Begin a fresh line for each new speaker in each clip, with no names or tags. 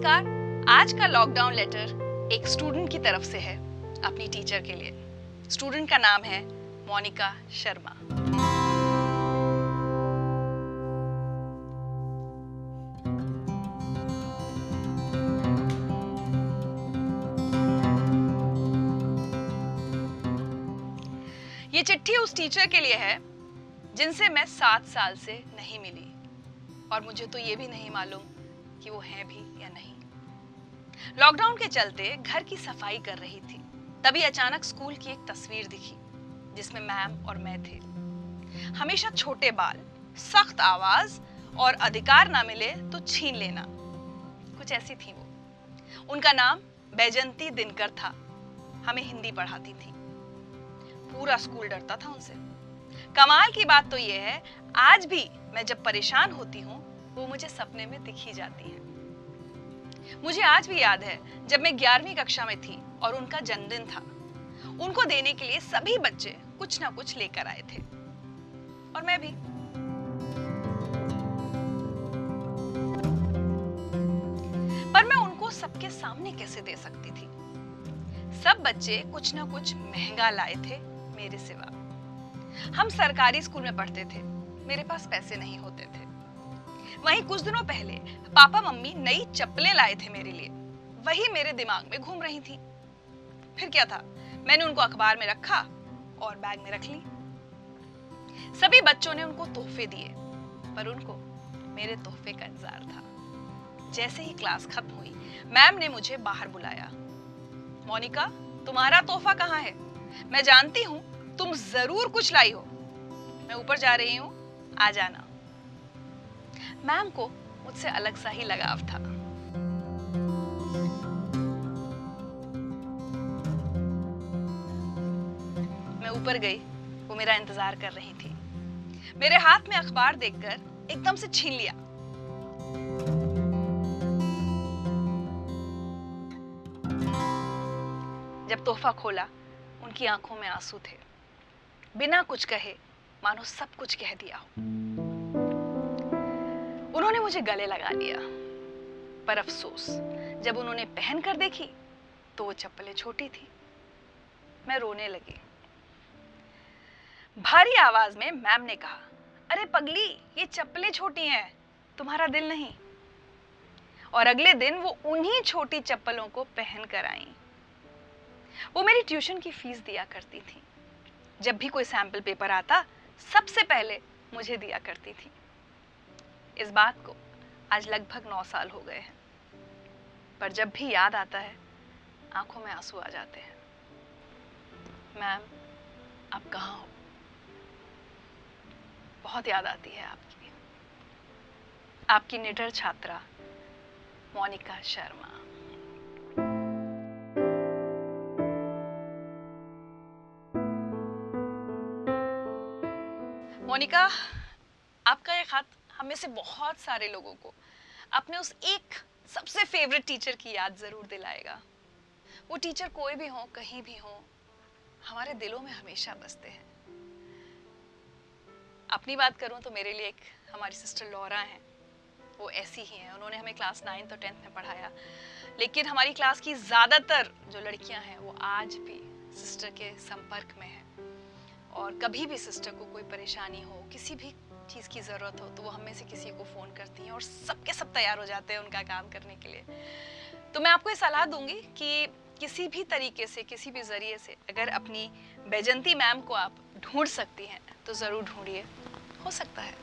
नमस्कार। आज का लॉकडाउन लेटर एक स्टूडेंट की तरफ से है अपनी टीचर के लिए। स्टूडेंट का नाम है मोनिका शर्मा। ये चिट्ठी उस टीचर के लिए है जिनसे मैं 7 साल से नहीं मिली और मुझे तो ये भी नहीं मालूम कि वो हैं भी या नहीं। लॉकडाउन के चलते घर की सफाई कर रही थी, तभी अचानक स्कूल की एक तस्वीर दिखी जिसमें मैम और मैं थे। हमेशा छोटे बाल, सख्त आवाज और अधिकार ना मिले तो छीन लेना, कुछ ऐसी थी वो। उनका नाम बैजंती दिनकर था। हमें हिंदी पढ़ाती थी। पूरा स्कूल डरता था उनसे। कमाल की बात तो ये है, आज भी मैं जब परेशान होती हूँ वो मुझे सपने में दिखी जाती है। मुझे आज भी याद है जब मैं 11वीं कक्षा में थी और उनका जन्मदिन था। उनको देने के लिए सभी बच्चे कुछ ना कुछ लेकर आए थे और मैं भी। पर मैं उनको सबके सामने कैसे दे सकती थी? सब बच्चे कुछ ना कुछ महंगा लाए थे मेरे सिवा। हम सरकारी स्कूल में पढ़ते थे, मेरे पास पैसे नहीं होते थे। वहीं कुछ दिनों पहले पापा मम्मी नई चप्पलें लाए थे मेरे लिए, वही मेरे दिमाग में घूम रही थी। फिर क्या था, मैंने उनको अखबार में रखा और बैग में रख ली। सभी बच्चों ने उनको तोहफे दिए, पर उनको मेरे तोहफे का इंतजार था। जैसे ही क्लास खत्म हुई, मैम ने मुझे बाहर बुलाया। मोनिका, तुम्हारा तोहफा कहाँ है? मैं जानती हूँ तुम जरूर कुछ लाई हो। मैं ऊपर जा रही हूँ, आ जाना। मैम को मुझसे अलग सा ही लगाव था। मैं ऊपर गई, वो मेरा इंतजार कर रही थी। मेरे हाथ में अखबार देखकर एकदम से छीन लिया। जब तोहफा खोला, उनकी आंखों में आंसू थे। बिना कुछ कहे मानो सब कुछ कह दिया हो। उन्होंने मुझे गले लगा लिया, पर अफसोस जब उन्होंने पहन कर देखी तो वो चप्पलें छोटी थी। मैं रोने लगी। भारी आवाज में मैम ने कहा, अरे पगली, ये चप्पलें छोटी हैं, तुम्हारा दिल नहीं। और अगले दिन वो उन्हीं छोटी चप्पलों को पहन कर आई। वो मेरी ट्यूशन की फीस दिया करती थी। जब भी कोई सैंपल पेपर आता, सबसे पहले मुझे दिया करती थी। इस बात को आज लगभग 9 साल हो गए हैं, पर जब भी याद आता है आंखों में आंसू आ जाते हैं। मैम, आप कहाँ हो? बहुत याद आती है आपकी। आपकी निडर छात्रा मोनिका शर्मा। मोनिका, आपका ये खत हम में से बहुत सारे लोगों को अपने उस एक सबसे फेवरेट टीचर की याद जरूर दिलाएगा। वो टीचर कोई भी हो, कहीं भी हो, हमारे दिलों में हमेशा बसते हैं। अपनी बात करूं तो मेरे लिए एक हमारी सिस्टर लौरा हैं। वो ऐसी ही हैं। उन्होंने हमें क्लास 9th और 10th में पढ़ाया, लेकिन हमारी क्लास की ज्यादातर जो लड़कियां हैं वो आज भी सिस्टर के संपर्क में हैं। और कभी भी सिस्टर को कोई परेशानी हो, किसी भी चीज़ की ज़रूरत हो, तो वो हमें से किसी को फ़ोन करती हैं और सबके सब तैयार हो जाते हैं उनका काम करने के लिए। तो मैं आपको ये सलाह दूंगी कि किसी भी तरीके से, किसी भी ज़रिए से अगर अपनी बैजंती मैम को आप ढूंढ सकती हैं तो ज़रूर ढूंढिए। हो सकता है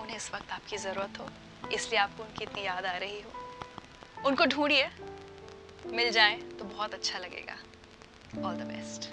उन्हें इस वक्त आपकी ज़रूरत हो, इसलिए आपको उनकी इतनी याद आ रही हो। उनको ढूंढिए, मिल जाएं तो बहुत अच्छा लगेगा। All the best.